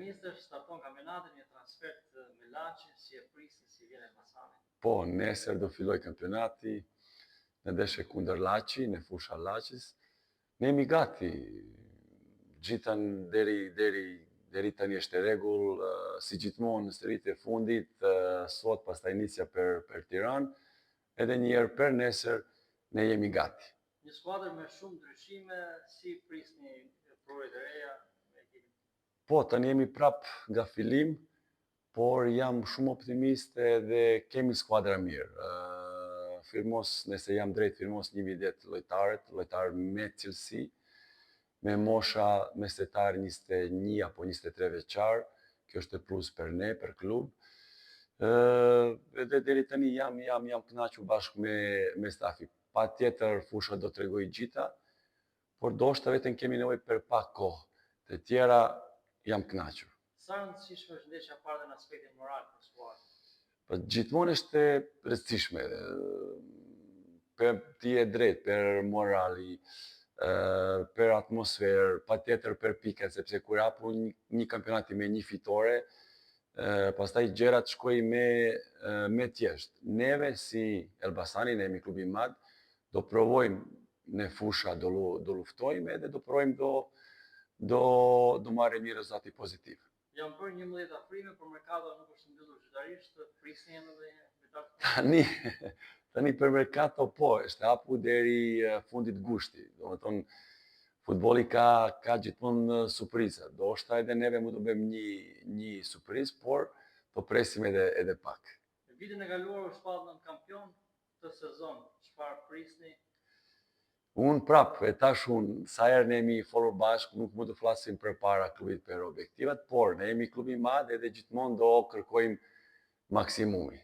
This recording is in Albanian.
nesër starton kampionati, një transfer të Melaçi, si e prisni, si vjen Elbasani? Po, nesër do filloj kampionati, në ndeshje kundër Laçi, në fusha Laçis. Ne jemi gati. Gjithën deri tani është e rregull, si gjithmonë në seritë e fundit, sot pastaj nisja për Tiranë, edhe një herë për nesër ne jemi gati. Një skuadër me shumë ndryshime, si prisni provët e reja me ekipin? Po, tani jemi prap nga fillim, por jam shumë optimist edhe kemi skuadra mirë. Firmos, nëse jam drejt, firmos një videt lojtarë me cilësi, me mosha mesetar 21 apo 23 vjeçar, kjo është e plus për ne, për klub. Edhe deri tani jam kënaqur bashkë me stafi. Patjetër fusha do t'rregojë gjitha, por ndoshta vetëm kemi nevojë për pak kohë. Të tjera jam kënaqur. Sa rëndësishme është ndeshja parë në aspektin moral për skuadrën? Po gjithmonë është e rëndësishme. Për ti e drejt, për morali, për atmosferë, patjetër për pikat, sepse kur hapu një kampionati me një fitore, pastaj gjërat shkojnë me thjesht. Neve si Elbasani, ne jemi klubi i madh, do provojmë në fusha, do luftojmë edhe do provojmë do marrim një rezultat pozitiv. Janë bërë 11 afrime, por merkato nuk është mbyllur zyrtarisht, prisni edhe Tani për merkato po, është hapu deri fundit gushti. Domethënë futbolli ka gjithmonë surpriza. Ndoshta edhe neve mund të bëjmë një surprizë, por do presim edhe pak. Në vitin e kaluar u shpallën kampion, këtë sezon çfarë prisni? Unë prap, e tash unë, sa herë ne jemi folur bashkë, nuk mund të flasim përpara klubit për objektivat, por ne jemi klubi i madh edhe gjithmonë do kërkojmë maksimumi.